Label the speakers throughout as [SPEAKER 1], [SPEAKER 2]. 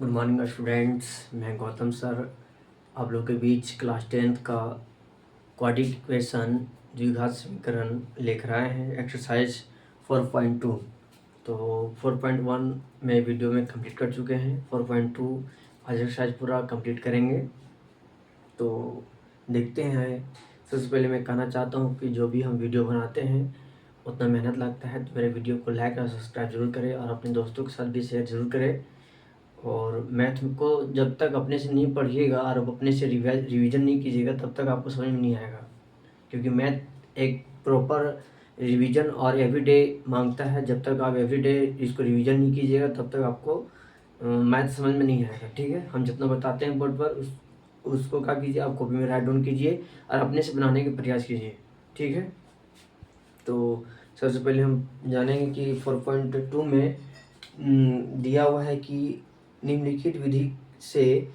[SPEAKER 1] Good morning students. मैं Gautam sir आप लोग के बीच क्लास 10th का क्वाड्रेटिक इक्वेशन द्विघात समीकरण लिख रहे हैं एक्सरसाइज 4.2। तो 4.1 में वीडियो में कंप्लीट कर चुके हैं। 4.2 आज एक्सरसाइज पूरा कंप्लीट करेंगे। तो देखते हैं। सबसे पहले मैं कहना चाहता हूँ कि जो भी हम वीडियो बनाते हैं उतना मेहनत लगता है, तो मेरे वीडियो को लाइक और सब्सक्राइब जरूर करें और अपने दोस्तों के साथ भी शेयर जरूर करें। और मैथ को जब तक अपने से नहीं पढ़िएगा और अपने से रिवीजन नहीं कीजिएगा तब तक आपको समझ में नहीं आएगा, क्योंकि मैथ एक प्रॉपर रिवीजन और एवरीडे मांगता है। जब तक आप एवरीडे इसको रिवीजन नहीं कीजिएगा तब तक आपको मैथ समझ में नहीं आएगा। ठीक है, हम जितना बताते हैं बोर्ड पर उसको क्या कीजिए, आप कॉपी में राइट डाउन कीजिए और अपने से बनाने का प्रयास कीजिए। ठीक है, तो सबसे पहले हम जानेंगे कि 4.2 में दिया हुआ है कि निम्नलिखित विधि से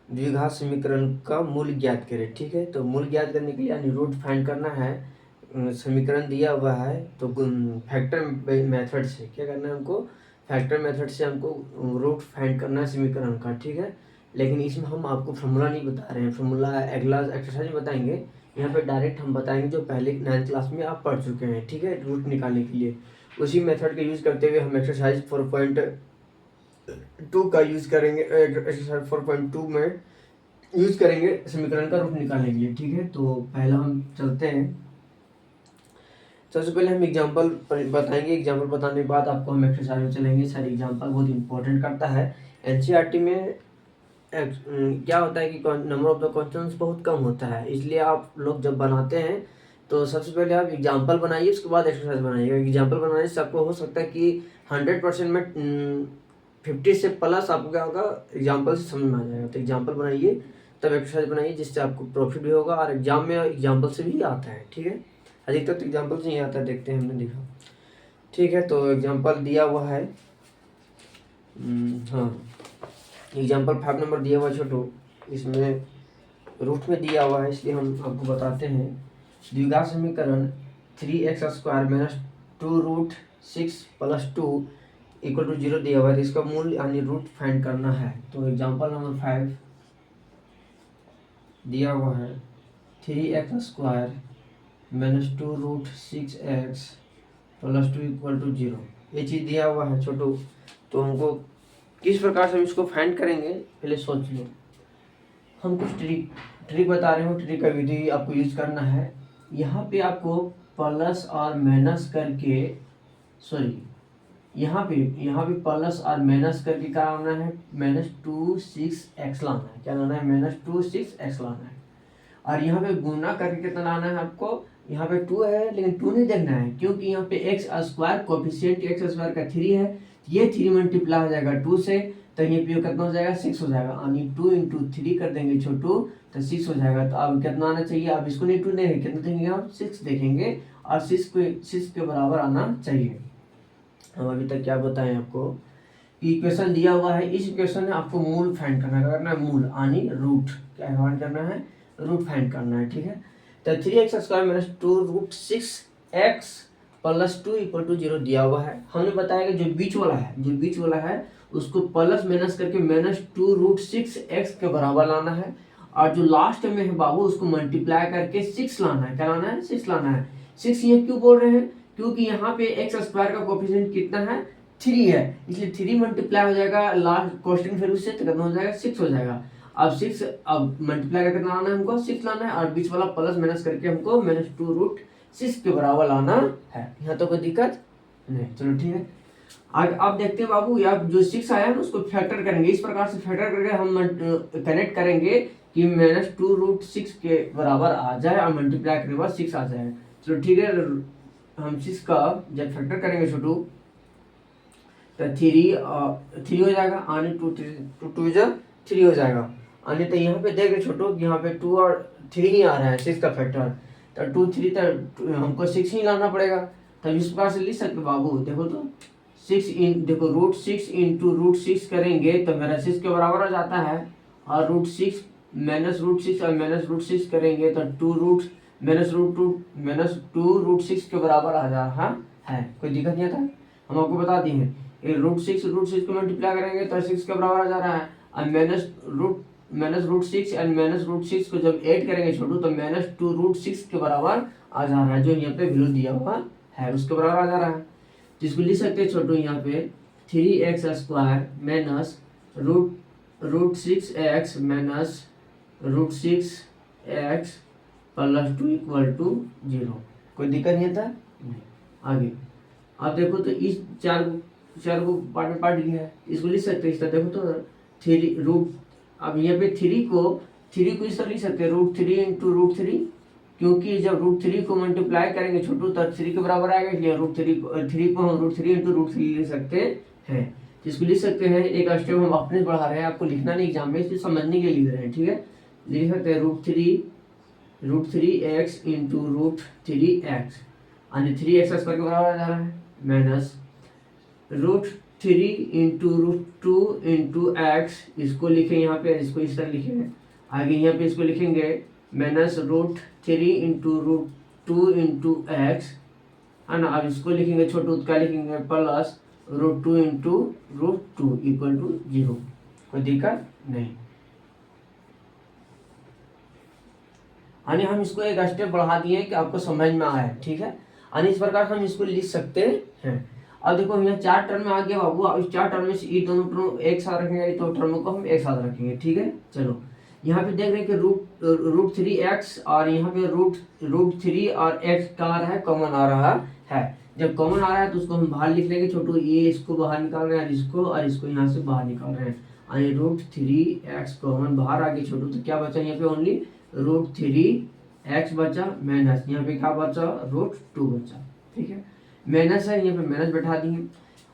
[SPEAKER 1] द्विघात समीकरण का मूल ज्ञात करें। ठीक है, तो मूल ज्ञात करने के लिए यानी रूट फाइंड करना है। समीकरण दिया हुआ है तो फैक्टर मेथड से क्या करना है हमको, फैक्टर मेथड से हमको रूट फाइंड करना है समीकरण का। ठीक है, लेकिन इसमें हम आपको फॉर्मूला नहीं बता रहे हैं, फॉर्मूला अगला एक्सरसाइज में बताएंगे। यहाँ पे डायरेक्ट हम बताएंगे जो पहले 9th क्लास में आप पढ़ चुके हैं। ठीक है, रूट निकालने के लिए उसी मेथड का यूज़ करते हुए हम एक्सरसाइज 4.2 का यूज़ करेंगे। एक्सरसाइज 4.2 में यूज़ करेंगे समीकरण का रूट निकालने के लिए। ठीक है, तो पहला हम चलते हैं। सबसे पहले हम एग्जांपल बताएंगे, एग्जांपल बताने के बाद आपको हम एक्सरसाइज में चलेंगे। सारे एग्जांपल बहुत इंपॉर्टेंट करता है। एनसीईआरटी में क्या होता है कि नंबर ऑफ द क्वेश्चंस बहुत कम होता है, इसलिए आप लोग जब बनाते हैं तो सबसे पहले आप एग्जांपल बनाइए, उसके बाद एक्सरसाइज बनाइएगा। एग्जांपल बनाने से आपको हो सकता है कि 100% में 50 से प्लस आपको क्या होगा, एग्जांपल से समझ में आ जाएगा। तो एग्जांपल बनाइए तब एक्सरसाइज बनाइए, जिससे आपको प्रॉफिट भी होगा और एग्जाम में एग्जांपल से भी आता है। ठीक है, अधिकतर तो एग्जाम्पल से ही आता है, देखते हैं हमने देखा। ठीक है, तो एग्जाम्पल दिया हुआ है। हाँ, एग्जाम्पल 5 नंबर दिया हुआ है छोटू, इसमें रूट में दिया हुआ है इसलिए हम आपको बताते हैं। द्विघात समीकरण 3x² माइनस 2√6 + 2 = 0 दिया हुआ है, तो इसका मूल यानी रूट फाइंड करना है। तो एग्जाम्पल नंबर 5 दिया हुआ है 3x² माइनस 2√6x + 2 = 0। ये चीज़ दिया हुआ है छोटू, तो हमको किस प्रकार से हम इसको फाइंड करेंगे पहले सोच लो। हम कुछ ट्रिक बता रहे हो, ट्रिक का विधि आपको यूज करना है। यहाँ पे आपको प्लस और माइनस करके, सॉरी यहाँ पे प्लस और माइनस करके क्या लाना है, -2/6x लाना है। क्या लाना है, -2/6x लाना है। और यहाँ पे गुना करके कितना लाना है आपको, यहाँ पे 2 है लेकिन 2 नहीं देखना है, क्योंकि यहाँ पे x² कोफिशिएंट x² का 3 है, ये 3 मल्टीप्लाई हो जाएगा 2 से, तो ये पे कितना हो जाएगा, 6 हो जाएगा। यानी 2 × 3 कर देंगे छोटू तो 6 हो जाएगा। तो अब कितना आना चाहिए, अब इसको नहीं 2 देंगे, कितना देंगे आप 6 देखेंगे, और 6 के बराबर आना चाहिए। हम अभी तक क्या बताएं आपको, इक्वेशन दिया हुआ है, इस इक्वेशन में आपको मूल फाइंड करना है, मूल यानी रूट। क्या फाइंड करना है, रूट फाइंड करना है। ठीक है, तो 3x² माइनस 2√6x + 2 = 0 दिया हुआ है। हमने बताया कि जो बीच वाला है उसको प्लस माइनस करके -2√6x के बराबर लाना है, और जो लास्ट में है बाबू उसको मल्टीप्लाई करके 6 लाना है। क्या लाना है, 6 लाना है। 6 ये क्यों बोल रहे हैं, क्योंकि यहाँ पे x² का कोफिशिएंट कितना है, 3 है, इसलिए 3 मल्टीप्लाई हो जाएगा लास्ट कोष्टक फिर उससे, तो कितना हो जाएगा, 6 हो जाएगा। अब 6 अब मल्टीप्लाई करके लाना है हमको, 6 लाना है, और बीच वाला प्लस माइनस करके हमको -2√6 के बराबर लाना है। यहाँ तो कोई दिक्कत नहीं, चलो ठीक है। आगे आप देखते हैं बाबू, यहाँ जो 6 आया है ना उसको फैक्टर करेंगे, इस प्रकार से फैक्टर करके हम कनेक्ट करेंगे कि -2√6 के बराबर आ जाए और मल्टीप्लाई करने के बाद 6 आ जाए। चलो ठीक है, हम 6 का जब फैक्टर करेंगे छोटू तो 3 हो जाएगा, आने 2 3 हो जाएगा। आने तो यहाँ पे देख रहे छोटू, यहाँ पे 2 और 3 ही आ रहा है 6 का फैक्टर, तो 2 3 तो हमको 6 ही लाना पड़ेगा। तब इस प्रकार से लिख सकते बाबू, देखो तो 6 √6 × √6 करेंगे तो मेरा 6 के बराबर हो जाता है, और √6 -√6 और -√6 करेंगे तो 2√6 के बराबर आ जा रहा है। कोई दिक्कत नहीं आता, हम आपको बता दिए हैं। रूट सिक्स को मल्टीप्लाई करेंगे तो 6 के बराबर आ जा रहा है। अब minus root six and minus root six को जब ऐड करेंगे छोटू तो माइनस टू रूट सिक्स के बराबर आ जा रहा है, जो यहाँ पे वैल्यू दिया हुआ है उसके बराबर आ जा रहा है। जिसको लिख सकते हैं छोटू यहाँ पे 3x² minus root six x minus root six x plus 2 equal to 0। कोई दिक्कत नहीं था? नहीं। आगे अब देखो तो इस चार को पार्ट में पार्ट लिया है, इसको लिख सकते हैं। इसका देखो तो थ्री रूट, अब यहाँ पे थ्री को इस तरह लिख सकते हैं √3 इंटू √3, क्योंकि जब √3 को मल्टीप्लाई करेंगे छोटू तो 3 के बराबर आएगा, इसलिए √3 को हम √3 इंटू √3 लिख सकते हैं। जिसको लिख सकते हैं, एक स्टेप हम अपने बढ़ा रहे हैं, आपको लिखना नहीं एग्जाम में, इसलिए समझने के लिए लिख रहे हैं, ठीक है। लिख सकते हैं √3x इंटू √3x यानी 3x² के बराबर आ जा रहा है, माइनस √3 इंटू √2 इंटू एक्स, इसको लिखें यहाँ पे, इसको इस तरह लिखेंगे। आगे यहाँ पे इसको लिखेंगे माइनस √3 इंटू √2 इंटू एक्स, है ना। अब इसको लिखेंगे छोटू, क्या लिखेंगे, प्लस √2 इंटू √2 इक्वल टू 0। कोई दिक्कत नहीं। यानी हम इसको एक स्टेप बढ़ा दिए कि आपको समझ में आए, ठीक है। यानी इस प्रकार हम इसको लिख सकते हैं। अब देखो यहाँ 4 टर्म में आ गया बाबू, अब इस 4 टर्म में से ये दोनों टर्म एक साथ रखेंगे, ये दो टर्म को हम एक साथ रखेंगे, ठीक है। चलो यहाँ पे देख रहे हैं कि √3x और यहाँ पे √3 और x का आ रहा है, कॉमन आ रहा है। जब कॉमन आ रहा है तो उसको हम बाहर लिख लेंगे छोटू, ये इसको बाहर निकाल रहे हैं और इसको यहाँ से बाहर निकाल रहे हैं, यानी √3x कॉमन बाहर आ गया छोटू, तो क्या बचा यहाँ पे, ओनली √3x बचा, माइनस यहाँ पे क्या बचा, √2 बचा, ठीक है। माइनस है, यहाँ पे माइनस बैठा दिए।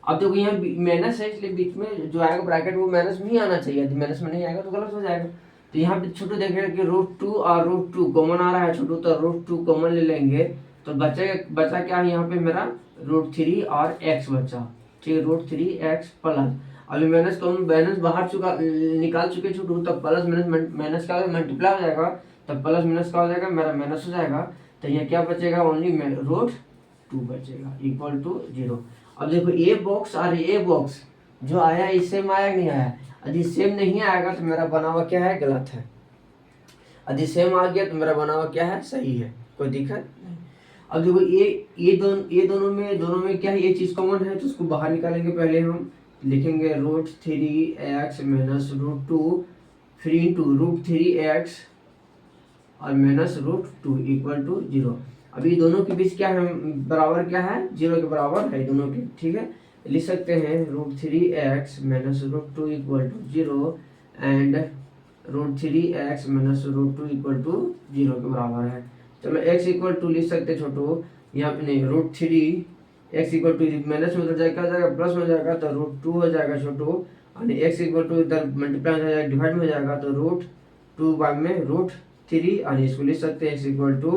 [SPEAKER 1] अब देखो यहाँ माइनस है, इसलिए बीच में जो आएगा ब्रैकेट वो माइनस में ही आना चाहिए, यदि माइनस में नहीं आएगा तो गलत हो जाएगा। तो यहाँ पे छोटू देख रहे हैं कि √2 और √2 कॉमन आ रहा है छोटू, तो √2 कॉमन ले लेंगे तो बचा क्या है यहाँ पे मेरा, √3 और x बचा, ठीक है, √3x प्लस, अभी माइनस बाहर निकाल चुके छोटू, तब प्लस माइनस का मल्टीप्लाई हो जाएगा, तब प्लस माइनस का हो जाएगा, मेरा माइनस हो जाएगा, तो यहाँ क्या बचेगा, ओनली √2 बचेगा इक्वल टू 0। अब देखो ये बॉक्स और ये बॉक्स जो आया इससे में आया नहीं आया, यदि सेम नहीं आएगा तो मेरा बना हुआ क्या है, गलत है। यदि सेम आ गया तो मेरा बना हुआ क्या है, सही है, कोई दिक्कत नहीं। अब देखो ये दोनों में क्या है, ये चीज कॉमन है, तो उसको बाहर निकालेंगे। पहले हम लिखेंगे √3x माइनस √2 फिर इंटू √3x और माइनस √2 इक्वल टू 0। अभी दोनों के बीच क्या है, बराबर क्या है, 0 के बराबर है दोनों के, ठीक है। लिख सकते हैं √3x minus √2 equal to 0 and √3x minus √2 equal to 0 के बराबर है। चलो x इक्वल टू लिख सकते हैं छोटू, यहाँ पे नहीं, √3x इक्वल टू माइनस में हो जाएगा, प्लस में हो जाएगा तो √2 हो जाएगा छोटू, यानी x इक्वल टू इधर मल्टीप्लाई हो जाएगा, डिवाइड में हो जाएगा, तो √2 बाय में √3, यानी इसको लिख सकते हैं x इक्वल टू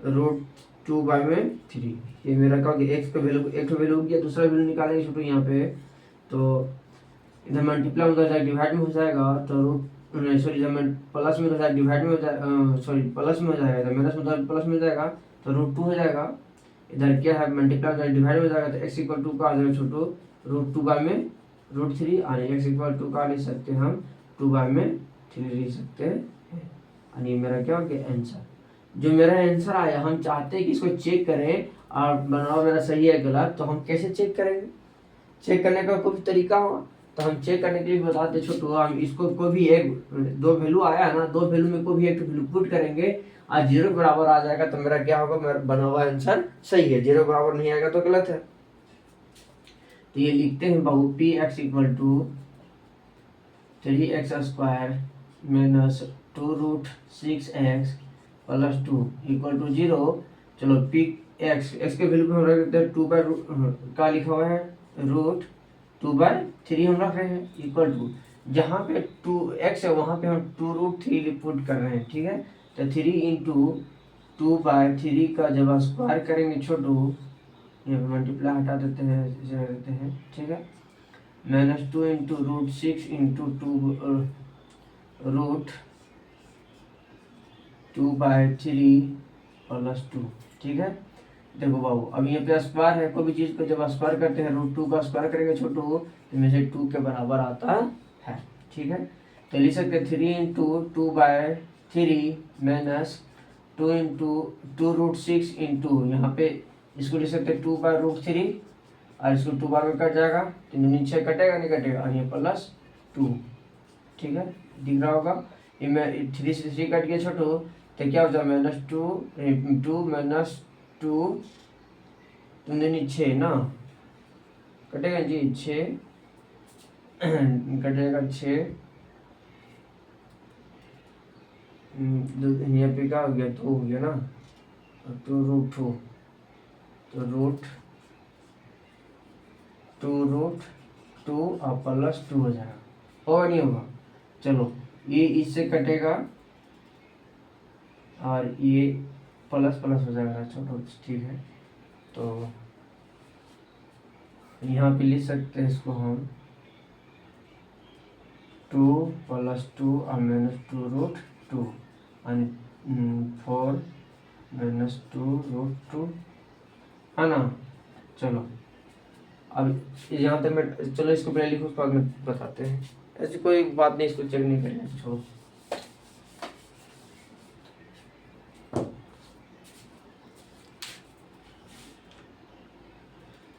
[SPEAKER 1] √2 बाय में 3। ये मेरा क्या हो गया, x का वैल्यू, एक तो वैल्यू हो गया, दूसरा वैल्यू निकालेंगे छोटू यहाँ पे, तो इधर मल्टीप्लाई में हो जाएगा, डिवाइड में हो जाएगा, तो सॉरी जब प्लस में हो जाएगा, डिवाइड में हो जाएगा, सॉरी प्लस में हो जाएगा, इधर माइनस में प्लस में हो जाएगा, तो √2 हो जाएगा। इधर क्या है, मल्टीप्लाई हो जाएगा, डिवाइड में हो जाएगा, तो x इक्वल टू का आ जाएगा छोटू √2 बाय में √3, यानी x इक्वल टू का लिख सकते हैं हम 2 बाय में 3 लिख सकते हैं, यानी मेरा क्या हो गया आंसर। जो मेरा आंसर आया, हम चाहते हैं कि इसको चेक करें और बनाओ मेरा सही है गलत, तो हम कैसे चेक करेंगे, चेक करने का कोई तरीका होगा, तो हम चेक करने के लिए बताते छोटू, हम इसको कोई भी एक दो वैल्यू आया ना, दो वैल्यू में कोई भी एक वैल्यू पुट करेंगे और 0 के बराबर आ जाएगा तो मेरा क्या होगा, मेरा बना हुआ आंसर सही है, 0 बराबर नहीं आएगा तो गलत है। तो ये लिखते हैं बाबू px equal to 3x² minus 2√6x plus 2 equal to 0। चलो x के वैल्यू पे हम रख देते हैं 2 बाय का लिखा हुआ है, √2/3 हम रख रहे हैं इक्वल टू, जहाँ पे 2x है वहाँ पे हम 2√3 पुट कर रहे हैं, ठीक है। तो 3 इंटू 2/3 का जब स्क्वायर करेंगे छोटू, ये मल्टीप्लाई हटा देते हैं, इसे रख देते हैं, ठीक है, -2 इंटू √6 इंटू 2/3 प्लस 2, ठीक है। देखो बाबू, अब यहाँ पे स्क्वायर है, कोई भी चीज़ को जब स्क्वायर करते हैं रूट टू का स्क्वायर करेंगे छोटू तो में से 2 के बराबर आता है। ठीक है, तो लिख सकते हैं 3 इंटू 2/3 माइनस 2 इंटू 2√6 इंटू, यहाँ पे इसको लिख सकते हैं 2/√3 और इसको 2 बार में कट जाएगा, 3×6 कटेगा नहीं कटेगा, और ये +2। ठीक है, दिख रहा होगा, ये में 3 से 3 कट गया छोटू, तो क्या हो जाए -2 माइनस 2 6 ना, कटेगा जी 6 कटेगा 6, यहाँ पे क्या हो गया 2 हो गया ना, 2√2, तो √2 और +2 हो जाएगा, और नहीं होगा। चलो ये इससे कटेगा और ये प्लस प्लस हो जाएगा छोटो। ठीक है, तो यहाँ पे लिख सकते हैं इसको हम 2 + 2 और -2√2 और 4 -2√2 है ना। चलो अब यहाँ तक मैं, चलो इसको पहले लिखो, उसके बाद में बताते हैं, ऐसी कोई बात नहीं, इसको चेक नहीं करेंगे, छोड़ो।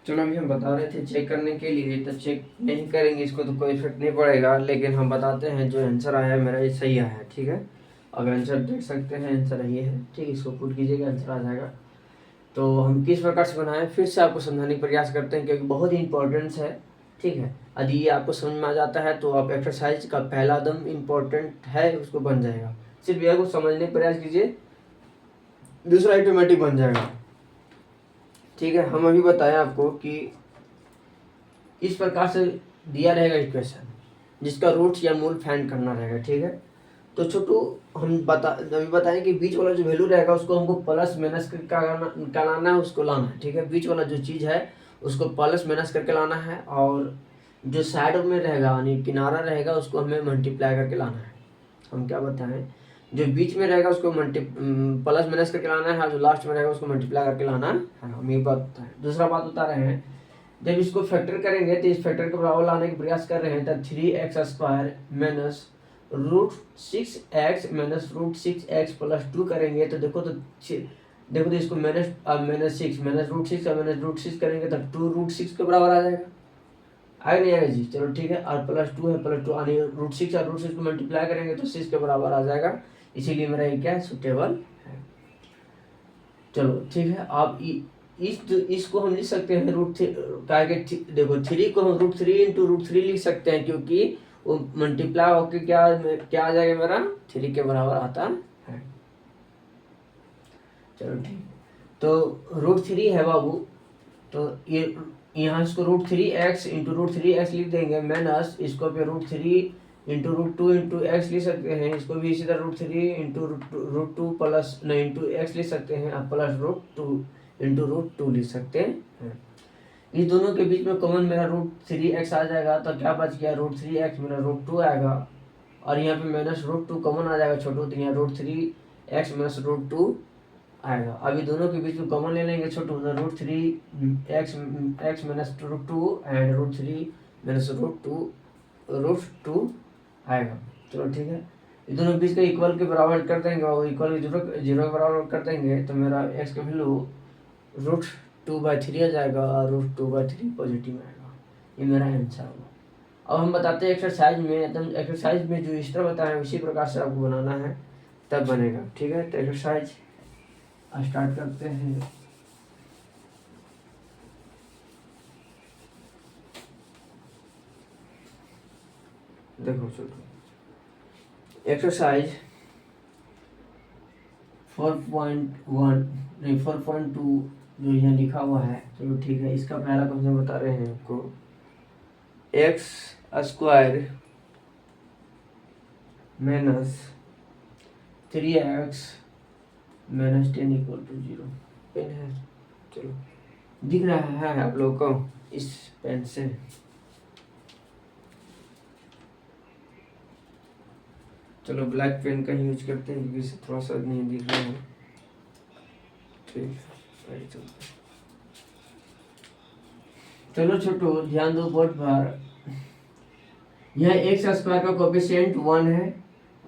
[SPEAKER 1] चलो अभी हम बता रहे थे चेक करने के लिए, तो चेक नहीं करेंगे इसको तो कोई इफेक्ट नहीं पड़ेगा, लेकिन हम बताते हैं जो आंसर आया है मेरा ये सही आया है। ठीक है, अब आंसर देख सकते हैं, आंसर ये है। ठीक, इसको पुट कीजिएगा, आंसर आ जाएगा। तो हम किस प्रकार से बनाएं फिर से आपको समझाने का प्रयास करते हैं, क्योंकि बहुत ही इंपॉर्टेंस है। ठीक है, यदि ये आपको समझ में आ जाता है तो आप एक्सरसाइज का पहला दम इम्पोर्टेंट है उसको बन जाएगा। सिर्फ यह को समझने का प्रयास कीजिए, दूसरा ऑटोमेटिक बन जाएगा। ठीक है, हम अभी बताएं आपको कि इस प्रकार से दिया रहेगा इक्वेशन, जिसका रूट या मूल फाइंड करना रहेगा। ठीक है, तो छोटू हम अभी बताएं कि बीच वाला जो वैल्यू रहेगा उसको हमको प्लस माइनस का लाना है, उसको लाना है। ठीक है, बीच वाला जो चीज़ है उसको प्लस माइनस करके लाना है, और जो साइड में रहेगा यानी किनारा रहेगा उसको हमें मल्टीप्लाई करके लाना है। हम क्या बताएं, जो बीच में रहेगा उसको प्लस माइनस करके लाना है, और जो लास्ट में रहेगा उसको मल्टीप्लाई करके लाना है। हम ये बात बताएं। दूसरा बात बता रहे हैं, जब इसको फैक्टर करेंगे तो इस फैक्टर के बराबर लाने का प्रयास कर रहे हैं, तब 3x² minus √6x minus √6x + 2 करेंगे तो देखो तो इसको -6 माइनस √6 और माइनस √6 करेंगे तब 2√6 के बराबर आ जाएगा। आएगा नहीं आएगा जी? चलो ठीक है, और +2 है, +2 यानी √6 और √6 को मल्टीप्लाई करेंगे तो 6 के बराबर आ जाएगा, इसीलिए मेरा ये क्या सुटेबल है। चलो ठीक है, आप इसको हम लिख सकते हैं देखो 3 को हम √3 × √3 लिख सकते हैं, क्योंकि वो मल्टीप्लाई होके क्या आ जाएगा मेरा 3 के बराबर आता है। चलो ठीक, तो √3 है बाबू, तो ये यहाँ इसको √3x × √3x लिख देंगे, माइनस इसको पे √3 × √2 × x लिख सकते हैं, इसको भी इसी तरह √3 × √2 प्लस नहीं x लिख सकते हैं, और प्लस √2 × √2 लिख सकते हैं। इस दोनों के बीच में कॉमन मेरा √3x आ जाएगा, तो क्या बच गया √3x मेरा √2 आएगा, और यहाँ पे माइनस √2 कॉमन आ जाएगा छोटू, तो यहाँ √3x माइनस √2 आएगा। अभी दोनों के बीच में कॉमन ले लेंगे छोटू, तो √3x माइनस √2 एंड √3 माइनस √2 आएगा। चलो ठीक है, ये दोनों बीच का इक्वल के बराबर कर देंगे, और इक्वल जीरो के बराबर कर देंगे, तो मेरा x का वैल्यू √2/3 आ जाएगा, और √2/3 पॉजिटिव आएगा। ये मेरा आंसर होगा। अब हम बताते हैं एक्सरसाइज में, एकदम एक्सरसाइज में जो इस तरह बताया उसी प्रकार से आपको बनाना है, तब बनेगा। ठीक है, तो एक्सरसाइज स्टार्ट करते हैं। देखो चलो, एक्सरसाइज 4.1 नहीं 4.2 जो यहाँ लिखा हुआ है, चलो ठीक है, इसका पहला क्वेश्चन बता रहे हैं आपको, x² minus 3x minus 10 = 0 pen है, चलो दिख रहा है आप लोग को इस पेन से। चलो ब्लैक पेन का यूज करते हैं, क्योंकि इसे थोड़ा सा नहीं दिख रहा है। ठीक, चलो छोटू ध्यान दो बोर्ड पर। यह एक्स स्क्वायर का कोफिशिएंट 1 है,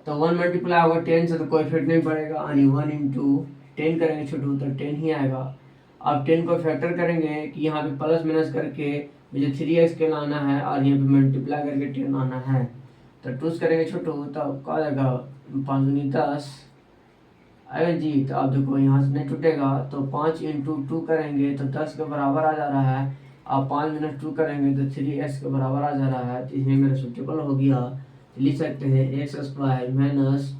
[SPEAKER 1] तो 1 मल्टीप्लाई होगा 10 से, तो कोई इफेक्ट नहीं पड़ेगा, यानी 1 इंटू 10 करेंगे छोटू तो 10 ही आएगा। अब 10 को फैक्टर करेंगे कि यहाँ पे प्लस माइनस करके मुझे 3x के लाना है और यहाँ पे मल्टीप्लाई करके 10 लाना है, तो टूस करेंगे छोटू तो क्या आ जाएगा 5 दूनी 10 आएगा जी। तो अब देखो यहाँ से नहीं टूटेगा, तो 5 इंटू 2 करेंगे तो 10 के बराबर आ जा रहा है। अब 5 माइनस 2 करेंगे तो 3x के बराबर आ जा रहा है, तो इसमें मेरा सुटेबल हो गया। तो लिख सकते हैं x square minus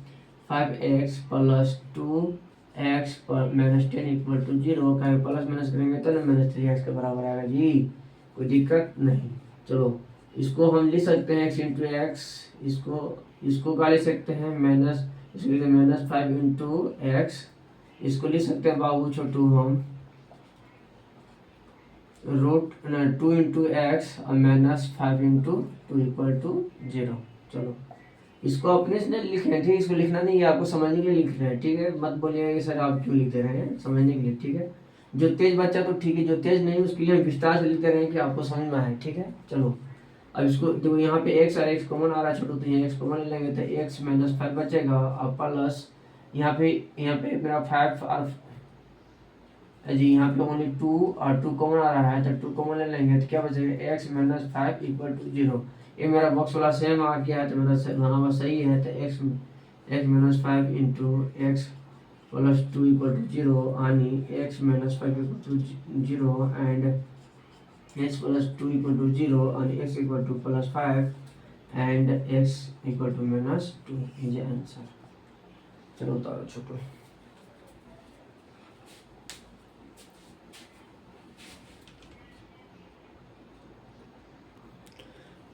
[SPEAKER 1] 5x plus 2x पर माइनस 10 इक्वल टू 0। कहीं प्लस माइनस करेंगे तो ना माइनस 3x के बराबर आएगा जी, कोई दिक्कत नहीं। चलो इसको हम लिख सकते हैं x इंटू एक्स, इसको क्या लिख सकते हैं माइनस, इसको लिखते हैं माइनस 5 इंटू एक्स। इसको लिख सकते हैं बाबू छोटू हम रूट 2 इंटू एक्स और माइनस 5 इंटू 2 इक्वल टू 0। चलो इसको अपने से लिख रहे हैं, ठीक है, इसको लिखना नहीं है, आपको समझने के लिए लिख रहे हैं, ठीक है। मत बोलिएगा कि सर आप क्यों लिख दे रहे हैं, समझने के लिए, ठीक है। जो तेज बच्चा तो ठीक है, जो तेज नहीं उसके लिए हम विस्तार से लिख दे रहे हैं कि आपको समझ में आए, ठीक है। चलो अब इसको देखो, यहाँ पे x और x कॉमन आ रहा है छोटू, तो ये x कॉमन ले लेंगे तो x माइनस 5 बचेगा और प्लस यहाँ पे मेरा 5 और जी यहाँ पे ओनली 2 और 2 कॉमन आ रहा है, तो 2 कॉमन ले लेंगे तो क्या बचेगा x माइनस 5 इक्वल टू 0। ये मेरा बॉक्स वाला सेम आ गया है, तो मेरा बनाना हुआ सही है। तो x minus 5 into x plus 2 equal to 0 यानी x minus 5 equal to 0 and x plus 2 equal to 0 and x equal to plus 5 and x equal to minus 2 is answer. चलो उतारो छोटो।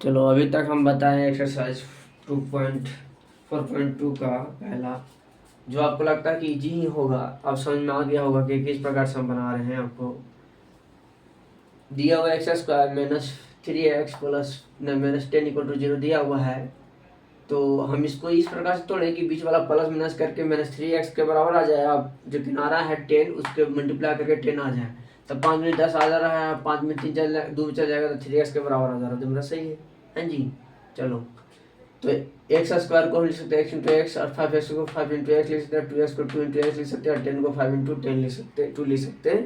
[SPEAKER 1] चलो अभी तक हम बताएं एक्सरसाइज 2.4.2 का पहला, जो आपको लगता है कि इजी ही होगा, अब समझ में आ गया होगा कि किस प्रकार से हम बना रहे हैं। आपको दिया हुआ x square minus 3x plus minus 10 equal to 0 दिया हुआ है, तो हम इसको इस प्रकार से तोड़े कि बीच वाला प्लस माइनस करके माइनस 3x के बराबर आ जाए। अब जो किनारा है 10 उसके मल्टीप्लाई करके 10 आ जाए, तो 5 में 10 आ जा रहा है, 5 में 3 2 चल जाएगा तो 3x के बराबर आ जा रहा है, तो मेरा सही है, हाँ जी। चलो तो एक्स स्क्वायर को लिख सकते हैं x इंटू एक्स और 5x को 5 इंटू एक्स लिख सकते हैं, 2x को 2 इंटू एक्स लिख सकते हैं और 10 को 5 इंटू 10 लिख सकते हैं, 2 लिख सकते हैं।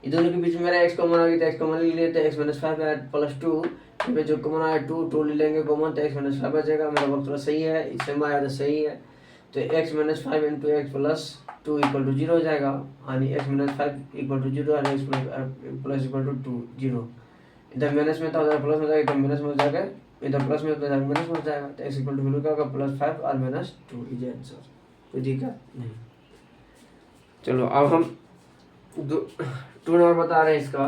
[SPEAKER 1] ये दोनों के बीच में मेरा x कॉमन आ गया, तो x कॉमन ले लेते हैं, x माइनस 5 प्लस 2 पे जो कॉमन आया 2 ले लेंगे कॉमन, तो x माइनस 5 बचेगा। मेरा वक्त थोड़ा सही है, इससे में आया तो सही है। तो x minus 5 into x plus 2 equal to 0 हो जाएगा, यानी x माइनस 5 इक्वल टू 0 और x प्लस इक्वल टू 2 0। इधर माइनस में था उधर प्लस हो जाएगा, इधर माइनस में हो जाएगा, इधर प्लस में उधर माइनस में हो जाएगा, तो x इक्वल टू वैल्यू क्या होगा प्लस 5 और माइनस 2 इज आंसर, कोई दिक्कत नहीं। चलो अब हम 2 नंबर बता रहे हैं इसका।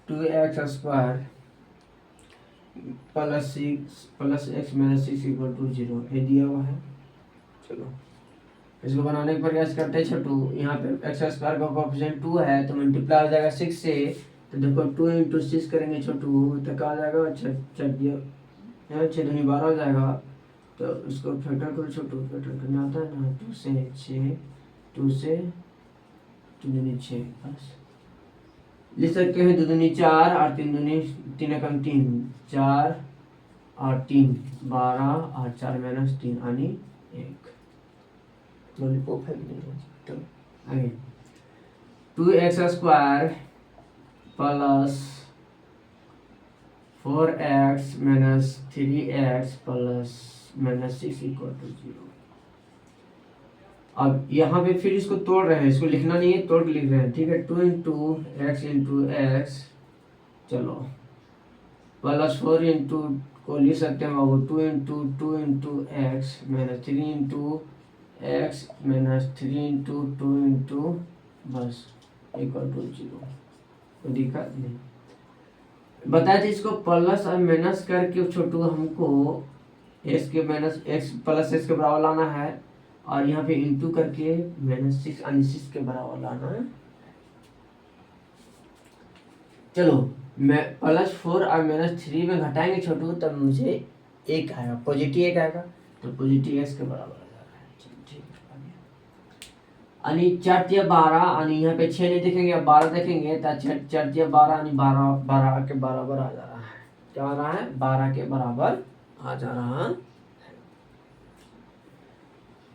[SPEAKER 1] Two x square plus 6 plus x minus 6 equal to 0 ये दिया हुआ है। चलो इसको बनाने का प्रयास करते हैं छोटू। यहाँ पे एक्स स्क्वायर का कोएफिशिएंट 2 है, तो मल्टीप्लाई हो जाएगा 6 से, तो देखो 2 इंटू 6 करेंगे छोटू तो क्या आ जाएगा, 6 दूनी 12 हो जाएगा। तो इसको फैक्टर करो छोटू, फैक्टर करना आता है ना, 2 से 6, 2 से 2 दूनी 6 बस लिख सकते हैं, 2 दूनी 4 और 3 दूनी 3 एकम 3, 4 और 3 12 और 4 माइनस 3 यानी 1। लॉलीपॉप है नहीं, तो आगे 2x square plus 4x minus 3x plus minus 6 equal to 0। अब यहाँ पे फिर इसको तोड़ रहे हैं, इसको लिखना नहीं है, तोड़ के लिख रहे हैं, ठीक है। 2 इंटू एक्स, चलो प्लस 4 इंटू को लिख सकते हैं बाबू 2 into x minus 3 into x minus 3 into 2 into बस इक्वल टू 0, कोई दिक्कत नहीं। बताए थे इसको प्लस और माइनस करके छोटू हमको एक्स के माइनस एक्स प्लस एक्स के बराबर लाना है, और यहाँ पे इंटू करके माइनस 6 यानी 6 के बराबर लाना है। चलो मैं +4 और -3 में घटाएंगे छोटू, तब मुझे 1 आएगा, पॉजिटिव 1 आएगा, तो पॉजिटिव x के बराबर आ जा रहा है। चलो ठीक है, आ गया। यानी 4 या 12, यानी यहाँ पे 6 नहीं देखेंगे, अब 12 देखेंगे तो 4 या 12 यानी 12 के बराबर आ जा रहा है। क्या आ रहा है? 12 के बराबर आ जा रहा है।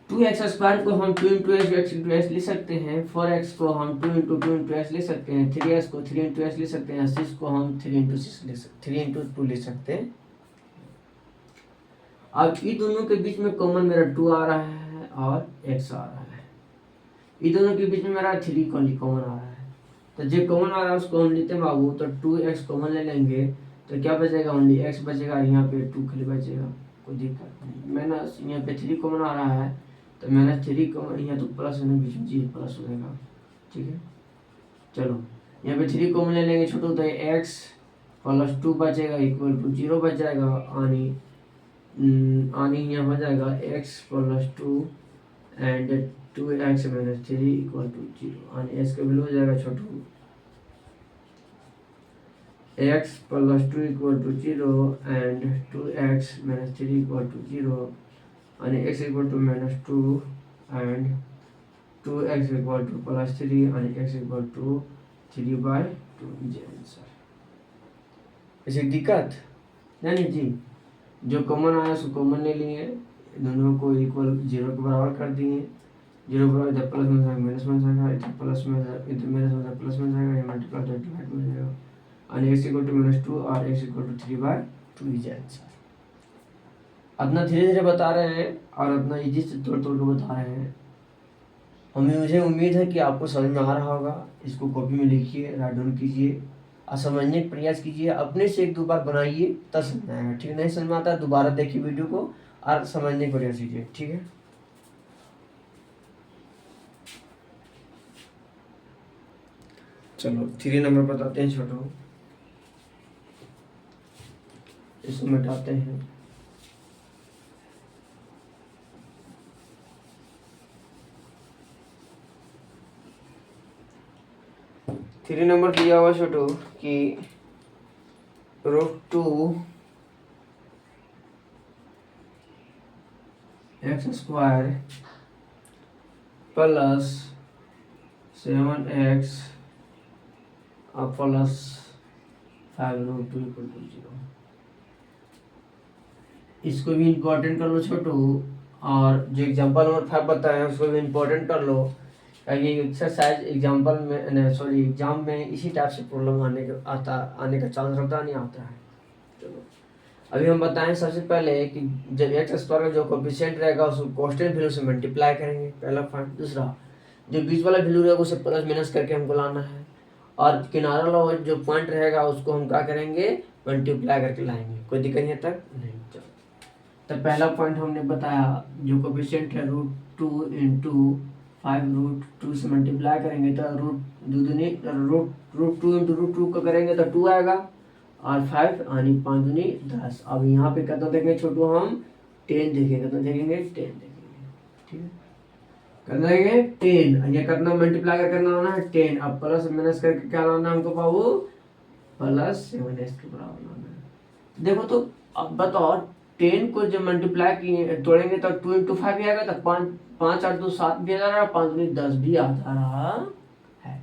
[SPEAKER 1] 2x² को हम 2 × x लिख सकते हैं, 4x को हम 2 × 2 × x लिख सकते हैं, 3x को 3 × x लिख सकते हैं, 6 को हम 3 × 6 लिख सकते हैं, 3 × 2 लिख सकते हैं। अब ये दोनों के बीच में कॉमन मेरा 2 आ रहा है और x आ रहा है। ये दोनों के बीच में मेरा 3 कॉमन आ रहा है, तो जो कॉमन आ रहा है उसको हम लेते हैं बाबू, तो 2x कॉमन ले लेंगे तो क्या बचेगा? ओनली x बचेगा, यहाँ पे 2 खाली बचेगा, कोई दिक्कत नहीं। माइनस यहाँ पे 3 कॉमन आ रहा है, तो -3 कॉमन, यहाँ तो प्लस है ना बीच में, जी प्लस हो जाएगा, ठीक है। चलो यहाँ पे 3 कॉमन ले लेंगे छोटू, तो x + 2 बचेगा = 0 बच जाएगा, आनी यहाँ हो जाएगा x + 2 एंड 2x - 3 = 0, आनी x का वैल्यू हो जाएगा छोटू x + 2 = 0 and 2x - 3 = 0, and x = -2 and 2x = +3 and x = 3/2 is answer. ऐसे दिक्कत नहीं जी, जो कॉमन आया उसको कॉमन ले लिए, दोनों को इक्वल 0 के बराबर कर दिए, 0 बराबर इधर प्लस में जाएगा माइनस में जाएगा, इधर प्लस में जाएगा इधर माइनस में जाएगा प्लस में जाएगा, ये मल्टीप्लाई डिवाइड हो जाएगा, and x = -2 और x = 3/2 is आंसर। अपना धीरे धीरे बता रहे हैं और अपना इजी से तोड़ तोड़ के बता रहे हैं। मुझे उम्मीद है कि आपको समझ में आ रहा होगा। इसको कॉपी में लिखिए, राइट डाउन कीजिए और समझने का प्रयास कीजिए, अपने से 1-2 बार बनाइए तब समझ में आएगा, ठीक है। नहीं समझ में आता है दोबारा देखिए वीडियो को और समझने का प्रयास कीजिए, ठीक है। चलो 3 नंबर बताते हैं छोटो, इसको मिटाते हैं। थ्री नंबर दिया हुआ छोटू कि √2 x² + 7x और +5 √2 = 0। इसको भी इम्पोर्टेंट कर लो छोटू, और जो एग्जांपल नंबर 5 बताया उसको भी इम्पोर्टेंट कर लो, ये एक्सरसाइज एग्जाम्पल में सॉरी एग्जाम में इसी टाइप से प्रॉब्लम आने का चांस रहता नहीं आता है। चलो अभी हम बताएं सबसे पहले कि जब x² का जो कोफिशिएंट रहेगा उसको कांस्टेंट वैल्यू से मल्टीप्लाई करेंगे, पहला पॉइंट। दूसरा जो बीच वाला वैल्यू रहेगा उसे प्लस माइनस करके हमको लाना है, और किनारा वाला जो पॉइंट रहेगा उसको हम क्या करेंगे? मल्टीप्लाई करके लाएंगे। कोई दिक्कत यहाँ तक नहीं। चलो तो पहला पॉइंट हमने बताया, जो कोफिशिएंट है √2 × 5 √2 से मल्टीप्लाई करेंगे तो √2 × √2 का करेंगे तो 2 आएगा, और 5 यानी 5 दूनी 10। अब यहाँ पे कितना देखेंगे छोटू? हम 10 देखेंगे, कितना देखेंगे? 10 देखेंगे, ठीक है। कितना देखेंगे? 10। ये कितना मल्टीप्लाई करना आना है? 10। अब प्लस माइनस करके क्या लाना है हमको बाबू? +7x के बराबर लाना है। देखो तो अब बताओ, 10 को जब मल्टीप्लाई किए तोड़ेंगे तो 2 × 5 ही आएगा, तो 5 8 2 7 भी आ जा रहा है, 5 दूनी 10 भी आ जा रहा है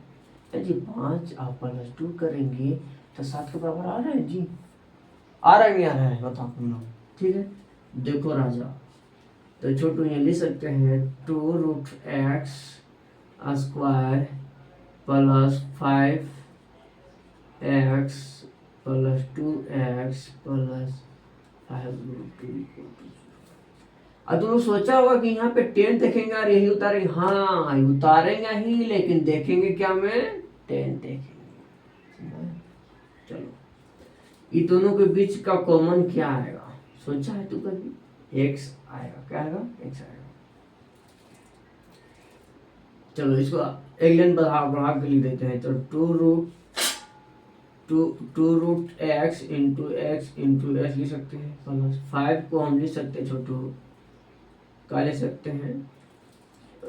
[SPEAKER 1] जी। 5 आप +2 करेंगे तो 7 के बराबर आ रहा है जी, आ रहा है नहीं आ रहा है? बताओ तुम लोग, ठीक है। देखो राजा, तो छोटू ये लिख सकते हैं 2√x² + 5x + 2x + 5√2 = 0। अब तुम सोचा होगा कि यहाँ पे 10 देखेंगे और यही उतारेंगे। हाँ उतारेंगे ही, लेकिन देखेंगे क्या में? 10 देखेंगे। चलो ये दोनों के बीच का कॉमन क्या आएगा? सोचा है तू कभी? x आएगा। क्या आएगा? x आएगा। चलो इसको एक लाइन बढ़ा के लिख देते हैं, तो 2√x × x × x लिख सकते हैं, +5 को हम लिख सकते हैं छोटू, क्या लिख सकते हैं?